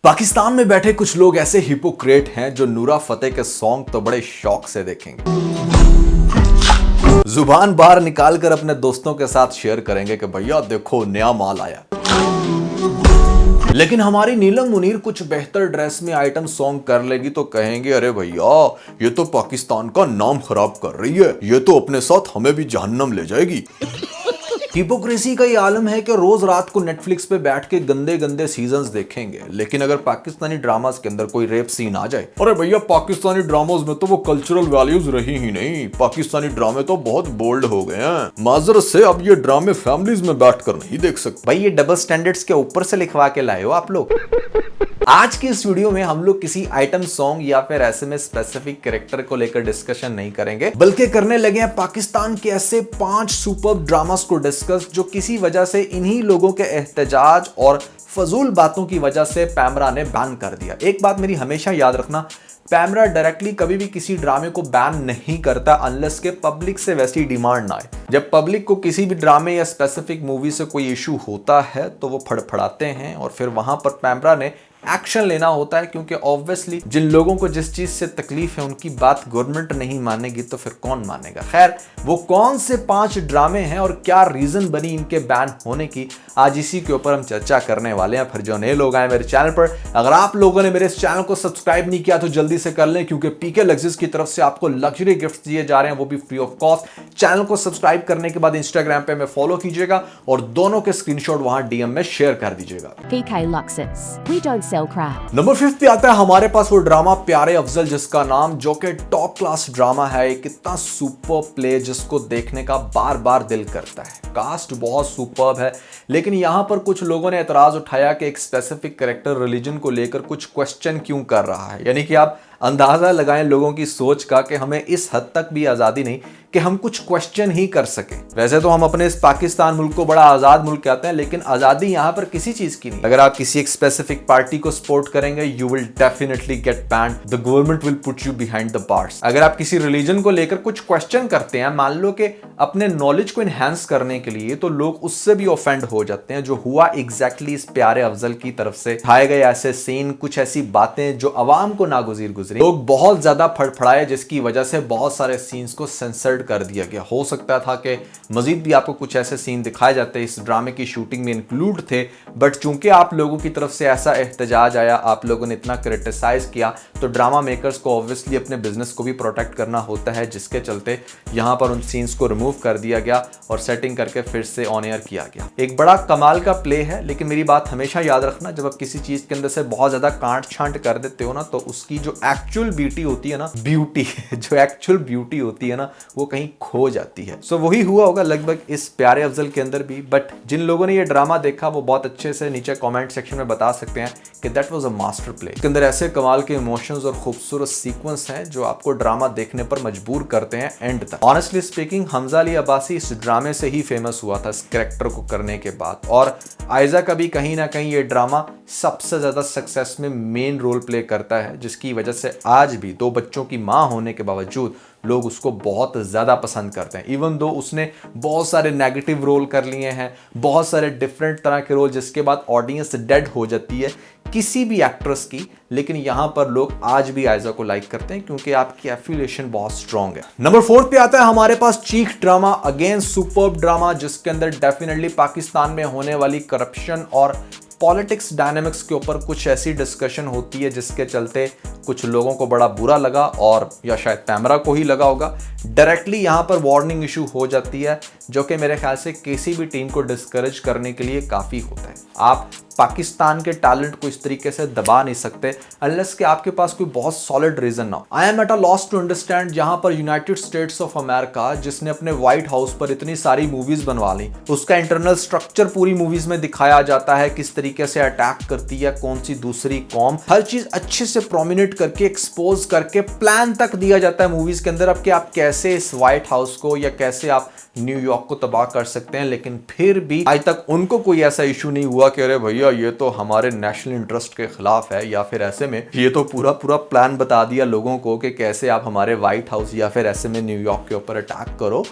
पाकिस्तान में बैठे कुछ लोग ऐसे हिपोक्रेट हैं जो नूरा फतेह के सॉन्ग तो बड़े शौक से देखेंगे, जुबान बाहर निकालकर अपने दोस्तों के साथ शेयर करेंगे कि भैया देखो नया माल आया। लेकिन हमारी नीलम मुनीर कुछ बेहतर ड्रेस में आइटम सॉन्ग कर लेगी तो कहेंगे अरे भैया ये तो पाकिस्तान का नाम खराब कर रही है, ये तो अपने साथ हमें भी जहन्नम ले जाएगी। हिपोक्रेसी का ये आलम है कि रोज रात को नेटफ्लिक्स पे बैठ के गंदे गंदे सीजन्स देखेंगे, लेकिन अगर पाकिस्तानी ड्रामास के अंदर कोई रेप सीन आ जाए, अरे भैया पाकिस्तानी ड्रामास में तो वो कल्चरल वैल्यूज रही ही नहीं, पाकिस्तानी ड्रामे तो बहुत बोल्ड हो गए हैं, माजरत से अब ये ड्रामे फैमिलीज में बैठकर नहीं देख सकते। भाई ये डबल स्टैंडर्ड्स के ऊपर से लिखवा के लाए हो आप लोग। आज की इस वीडियो में हम लोग किसी आइटम सॉन्ग या फिर ऐसे में स्पेसिफिक कैरेक्टर को लेकर डिस्कशन नहीं करेंगे, बल्कि करने लगे हैं पाकिस्तान के ऐसे 5 सुपर ड्रामास को डिस्कस जो किसी वजह से इन्हीं लोगों के एहतजाज और फजूल बातों की वजह से पैमरा ने बैन कर दिया। एक बात मेरी हमेशा याद रखना, पैमरा डायरेक्टली कभी भी किसी ड्रामे को बैन नहीं करता अनलेस के पब्लिक से वैसी डिमांड ना आए। जब पब्लिक को किसी भी ड्रामे या स्पेसिफिक मूवी से कोई इशू होता है तो वो फड़फड़ाते हैं और फिर वहां पर पैमरा ने एक्शन लेना होता है, क्योंकि ऑब्वियसली जिन लोगों को जिस चीज से तकलीफ है उनकी बात गवर्नमेंट नहीं मानेगी तो फिर कौन मानेगा। खैर वो कौन से 5 ड्रामे हैं और क्या रीजन बनी इनके बैन होने की, आज इसी के ऊपर हम चर्चा करने वाले हैं। फिर जो नए लोग आए मेरे चैनल पर, अगर आप लोगों ने मेरे इस चैनल को सब्सक्राइब नहीं किया तो जल्दी से कर लें, क्योंकि पीके लग्जरीज की तरफ से आपको लग्जरी गिफ्ट दिए जा रहे हैं, वो भी फ्री ऑफ कॉस्ट। चैनल को सब्सक्राइब करने के बाद इंस्टाग्राम पे हमें फॉलो कीजिएगा और दोनों के स्क्रीनशॉट वहां डीएम में शेयर कर दीजिएगा। PK Luxus. We don't sell crap. Number 5 पे आता है हमारे पास वो ड्रामा प्यारे अफजल, जिसका नाम जो कि टॉप क्लास ड्रामा है, एक इतना सुपर प्ले जिसको देखने का बार बार दिल करता है। कास्ट बहुत सुपर्ब है, लेकिन यहां पर कुछ लोगों ने एतराज उठाया कि एक स्पेसिफिक कैरेक्टर रिलीजन को लेकर कुछ क्वेश्चन क्यों कर रहा है। यानी कि आप अंदाजा लगाएं लोगों की सोच का कि हमें इस हद तक भी आजादी नहीं कि हम कुछ क्वेश्चन ही कर सकें। वैसे तो हम अपने इस पाकिस्तान मुल्क को बड़ा आजाद मुल्क कहते हैं, लेकिन आजादी यहां पर किसी चीज की नहीं। अगर आप किसी एक स्पेसिफिक पार्टी को सपोर्ट करेंगे you will definitely get band, the government will put you behind the bars. अगर आप किसी रिलीजन को लेकर कुछ क्वेश्चन करते हैं, मान लो कि अपने नॉलेज को एनहांस करने के लिए, तो लोग उससे भी ऑफेंड हो जाते हैं, जो हुआ एग्जैक्टली इस प्यारे अफजल की तरफ से उठाए गए ऐसे सीन, कुछ ऐसी बातें जो अवाम को नागुज़ीर गुजरी। लोग बहुत ज्यादा फड़फड़ाए, जिसकी वजह से बहुत सारे सीन्स को सेंसर्ड कर दिया गया। हो सकता था कि मजीद भी आपको कुछ ऐसे सीन दिखाए जाते इस ड्रामे की शूटिंग में इंक्लूड थे, बट चूंकि आप लोगों की तरफ से ऐसा एहतजाज आया, आप लोगों ने इतना क्रिटिसाइज किया, तो ड्रामा मेकर्स को ऑब्वियसली अपने बिजनेस को भी प्रोटेक्ट करना होता है, जिसके चलते यहां पर उन सीन्स को रिमूव कर दिया गया और सेटिंग करके फिर से ऑन एयर किया गया। एक बड़ा कमाल का प्ले है, लेकिन मेरी बात हमेशा याद रखना, जब आप किसी चीज के अंदर से बहुत ज्यादा कांट छांट कर देते हो ना, तो उसकी जो एक्चुअल ब्यूटी होती है ना, जो एक्चुअल ब्यूटी होती है ना, वो कहीं खो जाती है। सो वही हुआ होगा लगभग इस प्यारे अफजल के अंदर भी। बट जिन लोगों ने ये ड्रामा देखा वो बहुत अच्छे से नीचे कमेंट सेक्शन में बता सकते हैं कि that was a master play. इसके अंदर ऐसे कमाल के इमोशंस और खूबसूरत सीक्वेंस हैं जो आपको ड्रामा देखने पर मजबूर करते हैं एंड तक। ऑनेस्टली स्पीकिंग, हमजा अली अब्बासी इस ड्रामे से ही फेमस हुआ था इस कैरेक्टर को करने के बाद, और आयजा का भी कहीं ना कहीं ये ड्रामा सबसे ज्यादा सक्सेस में मेन रोल प्ले करता है, जिसकी वजह से आज भी 2 बच्चों की मां होने के बावजूद लोग उसको बहुत ज्यादा पसंद करते हैं। इवन दो उसने बहुत सारे नेगेटिव रोल कर लिए हैं, बहुत सारे डिफरेंट तरह के रोल, जिसके बाद ऑडियंस डेड हो जाती है किसी भी एक्ट्रेस की, लेकिन यहां पर लोग आज भी आयजा को लाइक करते हैं क्योंकि आपकी एफिलिएशन बहुत स्ट्रांग है। नंबर 4 पे आता है हमारे पास चीख ड्रामा, अगेन सुपर्ब ड्रामा, जिसके अंदर डेफिनेटली पाकिस्तान में होने वाली करप्शन और पॉलिटिक्स डायनामिक्स के ऊपर कुछ ऐसी डिस्कशन होती है जिसके चलते कुछ लोगों को बड़ा बुरा लगा, और या शायद पैमरा को ही लगा होगा। डायरेक्टली यहां पर वार्निंग इशू हो जाती है, जो कि मेरे ख्याल से किसी भी टीम को डिस्करेज करने के लिए काफी होता है। आप पाकिस्तान के टैलेंट को इस तरीके से दबा नहीं सकते अनलेस कि आपके पास कोई बहुत सॉलिड रीजन ना हो। I am at a loss to understand, जहां पर यूनाइटेड स्टेट्स ऑफ अमेरिका, जिसने अपने व्हाइट हाउस पर इतनी सारी मूवीज बनवा ली, उसका इंटरनल स्ट्रक्चर पूरी मूवीज में दिखाया जाता है, किस तरीके से अटैक करती है कौन सी दूसरी कौम, हर चीज अच्छे से प्रोमिनेट करके एक्सपोज करके प्लान तक दिया जाता है मूवीज के अंदर, अब कि आप कैसे इस व्हाइट हाउस को या कैसे आप न्यूयॉर्क को तबाह कर सकते हैं। लेकिन फिर भी आज तक उनको कोई ऐसा इशू नहीं हुआ कि अरे भैया ये तो हमारे नेशनल इंटरेस्ट के खिलाफ है, या फिर ऐसे में ये तो पूरा प्लान बता दिया लोगों को कि कैसे आप हमारे व्हाइट हाउस या फिर ऐसे में न्यूयॉर्क के ऊपर अटैक करो।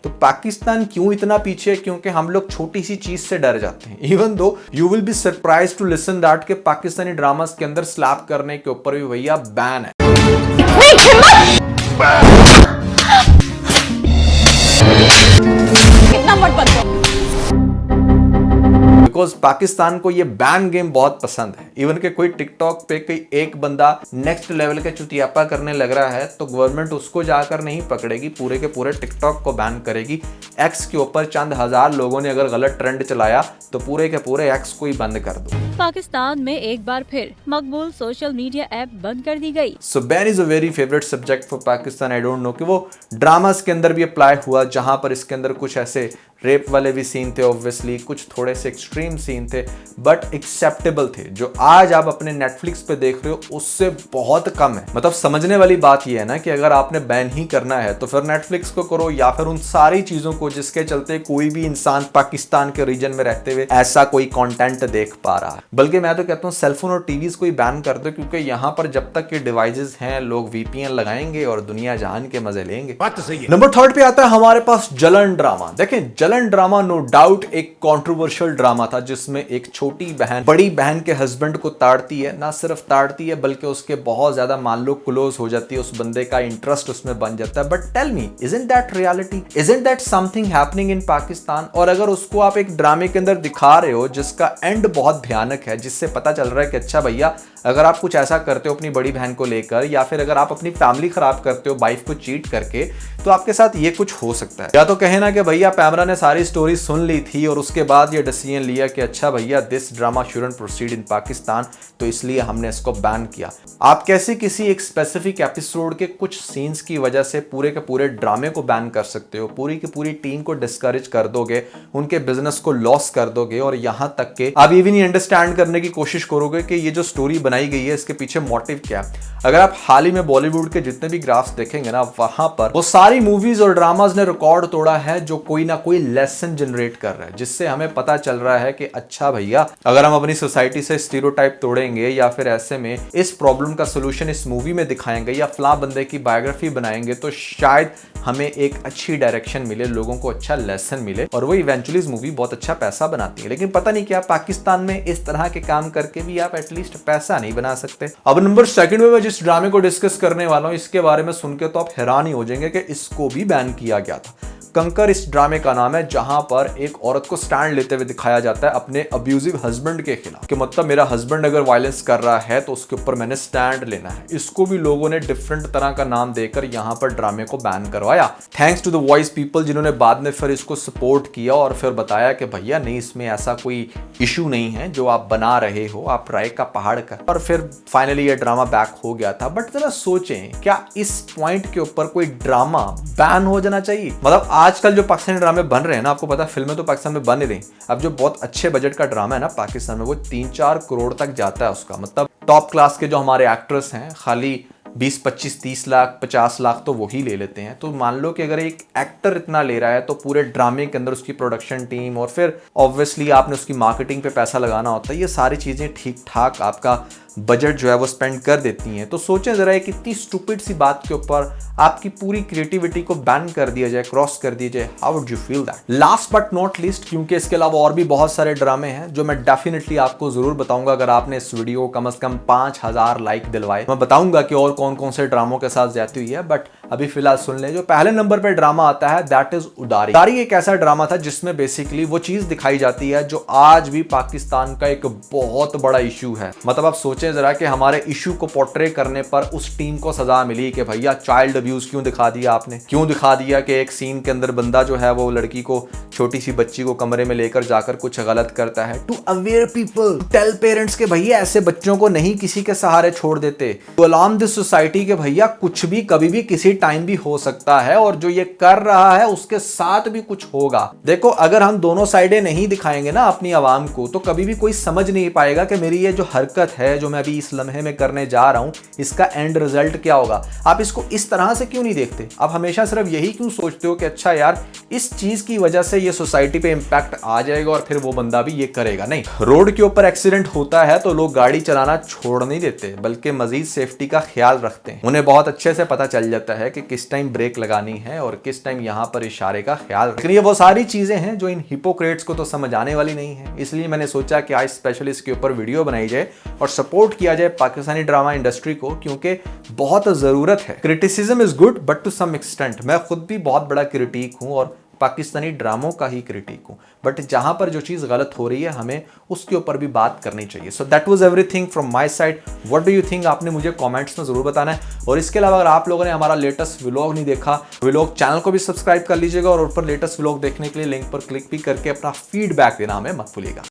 तो पाकिस्तान क्यों इतना पीछे है? क्योंकि हम लोग छोटी सी चीज से डर जाते हैं। Even though you will be surprise to listen that के पाकिस्तानी ड्रामास के अंदर स्लैप करने के ऊपर भी भैया बैन है। कितना मत बदलो। बिकॉज पाकिस्तान को ये बैन गेम बहुत पसंद है। इवन के कोई टिकटॉक पे कोई एक बंदा नेक्स्ट लेवल के चुतियापा करने लग रहा है तो गवर्नमेंट उसको जाकर नहीं पकड़ेगी, पूरे के पूरे टिकटॉक को बैन करेगी। एक्स के ऊपर चंद हजार लोगों ने अगर गलत ट्रेंड चलाया तो पूरे के पूरे एक्स को ही बंद कर दो। पाकिस्तान में एक बार फिर मकबूल सोशल मीडिया ऐप बंद कर दी गई। So ban is a very favourite subject for Pakistan. I don't know कि वो ड्रामास के अंदर भी अप्लाई हुआ जहां पर इसके अंदर कुछ ऐसे रेप वाले भी सीन थे, ऑब्वियसली कुछ थोड़े से एक्सट्रीम सीन थे बट एक्सेप्टेबल थे। जो आज आप अपने नेटफ्लिक्स पे देख रहे हो उससे बहुत कम है। मतलब समझने वाली बात यह है ना कि अगर आपने बैन ही करना है तो फिर नेटफ्लिक्स को करो या फिर उन सारी चीजों को जिसके चलते कोई भी इंसान पाकिस्तान के रीजन में रहते हुए ऐसा कोई कंटेंट देख पा रहा है। बल्कि मैं तो कहता हूँ सेलफोन और टीवीज को ही बैन कर दो, क्योंकि यहाँ पर जब तक के डिवाइसेस हैं लोग वीपीएन लगाएंगे और दुनिया जहान के मजे लेंगे। बात तो सही है। नंबर 3 पे आता है हमारे पास जलन ड्रामा। देखें जलन ड्रामा नो डाउट एक कंट्रोवर्शियल ड्रामा था जिसमें एक छोटी बहन बड़ी बहन के हस्बैंड को ताड़ती है। ना सिर्फ ताड़ती है बल्कि उसके बहुत ज्यादा मान लो क्लोज हो जाती है, उस बंदे का इंटरेस्ट उसमें बन जाता है। But tell me, isn't that reality? Isn't that something happening in Pakistan? और अगर उसको आप एक ड्रामे के अंदर दिखा रहे हो जिसका एंड बहुत भयानक है, जिससे पता चल रहा है कि अच्छा भैया अगर आप कुछ ऐसा करते हो अपनी बड़ी बहन को लेकर या फिर अगर आप अपनी फैमिली खराब करते हो वाइफ को चीट करके, तो आपके साथ ये कुछ हो सकता है। या तो कहे ना कि भैया पैमरा ने सारी स्टोरी सुन ली थी और उसके बाद ये डिसीजन लिया कि अच्छा भैया this drama shouldn't proceed in Pakistan, तो इसलिए हमने इसको बैन किया। आप कैसे किसी एक स्पेसिफिक एपिसोड के कुछ सीन्स की वजह से पूरे के पूरे ड्रामे को बैन कर सकते हो? पूरी की पूरी टीम को डिस्करेज कर दोगे, उनके बिजनेस को लॉस कर दोगे और यहां तक के आप ये भी नहीं अंडरस्टैंड करने की कोशिश करोगे कि ये जो स्टोरी बनाई गई है इसके पीछे मोटिव क्या है। अगर आप हाल ही में बॉलीवुड के जितने भी ग्राफ्स देखेंगे ना, वहां पर वो सारी मूवीज और ड्रामाज ने रिकॉर्ड तोड़ा है जो कोई ना कोई लेसन जनरेट कर रहा है, जिससे हमें पता चल रहा है कि अच्छा भैया अगर हम अपनी सोसाइटी से स्टीरियोटाइप तोड़ेंगे या फिर ऐसे में इस प्रॉब्लम का सोल्यूशन इस मूवी में दिखाएंगे या फला बंदे की बायोग्राफी बनाएंगे तो शायद हमें एक अच्छी डायरेक्शन मिले, लोगों को अच्छा लेसन मिले और वो इवेंचुअली इस मूवी बहुत अच्छा पैसा बनाती है। लेकिन पता नहीं क्या पाकिस्तान में इस तरह के काम करके भी आप एटलीस्ट पैसा नहीं बना सकते। अब नंबर 2 में मैं जिस ड्रामे को डिस्कस करने वाला हूं इसके बारे में सुन के तो आप हैरान ही हो जाएंगे कि इसको भी बैन किया गया था। कंकर इस ड्रामे का नाम है, जहां पर एक औरत को स्टैंड लेते हुए दिखाया जाता है अपने अब्यूजिव हस्बैंड के खिलाफ कि मतलब मेरा हस्बैंड अगर वायलेंस कर रहा है तो उसके ऊपर मैंने स्टैंड लेना है। इसको भी लोगों ने डिफरेंट तरह का नाम देकर यहां पर ड्रामे को बैन करवाया। Thanks to the voice people जिन्होंने बाद में फिर इसको सपोर्ट किया और फिर बताया कि भैया नहीं, इसमें ऐसा कोई इशू नहीं है जो आप बना रहे हो, आप राय का पहाड़ कर। और फिर फाइनली ये ड्रामा बैक हो गया था। बट जरा सोचें, क्या इस पॉइंट के ऊपर कोई ड्रामा बैन हो जाना चाहिए? मतलब आजकल जो पाकिस्तानी ड्रामे बन रहे हैं ना, आपको पता है फिल्में तो पाकिस्तान में बन ही रही। अब जो बहुत अच्छे बजट का ड्रामा है ना पाकिस्तान में, वो 3-4 करोड़ तक जाता है उसका। मतलब टॉप क्लास के जो हमारे एक्ट्रेस हैं खाली 20, 25, 30 लाख 50 लाख तो वही ले लेते हैं। तो मान लो कि अगर एक एक्टर इतना ले रहा है तो पूरे ड्रामे के अंदर उसकी प्रोडक्शन टीम और फिर ऑब्वियसली आपने उसकी मार्केटिंग पे पैसा लगाना होता है। ये सारी चीजें ठीक ठाक आपका बजट जो है वो स्पेंड कर देती हैं। तो सोचें जरा एक इतनी स्टूपिड सी बात के ऊपर आपकी पूरी क्रिएटिविटी को बैन कर दिया जाए, क्रॉस कर दिया जाए, how would you feel that? Last but not least, क्योंकि इसके अलावा और भी बहुत सारे ड्रामे हैं जो मैं डेफिनेटली आपको जरूर बताऊंगा अगर आपने इस वीडियो को कम से कम 5000 लाइक दिलवाए। मैं बताऊंगा कि और कौन कौन से ड्रामों के साथ जाती हुई है, बट अभी फिलहाल सुन ले। जो पहले नंबर पर ड्रामा आता है दैट इज उदारी। उदारी एक ऐसा ड्रामा था जिसमें बेसिकली वो चीज दिखाई जाती है जो आज भी पाकिस्तान का एक बहुत बड़ा इशू है। मतलब आप सोचें जरा कि हमारे इशू को पोर्ट्रे करने पर उस टीम को सजा मिली कि भैया चाइल्ड अब्यूज क्यों दिखा दिया आपने, क्यों दिखा दिया कि एक सीन के अंदर बंदा जो है वो लड़की को, छोटी सी बच्ची को कमरे में लेकर जाकर कुछ गलत करता है। To aware people, tell parents के भैया ऐसे बच्चों को नहीं किसी के सहारे छोड़ देते। टू अलार्म दिस सोसाइटी के भैया कुछ भी कभी भी किसी टाइम भी हो सकता है और जो ये कर रहा है उसके साथ भी कुछ होगा। देखो अगर हम दोनों साइडें नहीं दिखाएंगे ना अपनी आवाम को तो कभी भी कोई समझ नहीं पाएगा कि मेरी ये जो हरकत है, जो मैं अभी इस लम्हे में करने जा रहा हूं, इसका एंड रिजल्ट क्या होगा। आप इसको इस तरह से क्यों नहीं देखते? आप हमेशा सिर्फ यही क्यों सोचते हो कि अच्छा यार इस चीज की वजह से ये सोसाइटी पे इंपैक्ट आ जाएगा और फिर वो बंदा भी ये करेगा। नहीं, रोड के ऊपर एक्सीडेंट होता है तो लोग गाड़ी चलाना छोड़ नहीं देते, बल्कि मजीद सेफ्टी का ख्याल रखते हैं। उन्हें बहुत अच्छे से पता चल जाता है कि किस टाइम ब्रेक लगानी है और किस टाइम यहां पर इशारे का ख्याल। लेकिन ये वो सारी चीजें हैं जो इन हिपोक्रेट्स को तो समझ आने वाली नहीं है। इसलिए मैंने सोचा कि आज स्पेशल इसके ऊपर वीडियो बनाई जाए और सपोर्ट किया जाए पाकिस्तानी ड्रामा इंडस्ट्री को, क्योंकि बहुत जरूरत है। Criticism is good but to some extent. मैं खुद भी बहुत बड़ा क्रिटिक हूं और पाकिस्तानी ड्रामों का ही क्रिटिक हूं, बट जहां पर जो चीज गलत हो रही है हमें उसके ऊपर भी बात करनी चाहिए। So that was everything from my side. What do you think? आपने मुझे कमेंट्स में जरूर बताना है। और इसके अलावा अगर आप लोगों ने हमारा लेटेस्ट व्लॉग नहीं देखा, व्लॉग चैनल को भी सब्सक्राइब कर लीजिएगा और ऊपर लेटेस्ट व्लॉग देखने के लिए लिंक पर क्लिक भी करके अपना फीडबैक देना हमें मत भूलिएगा।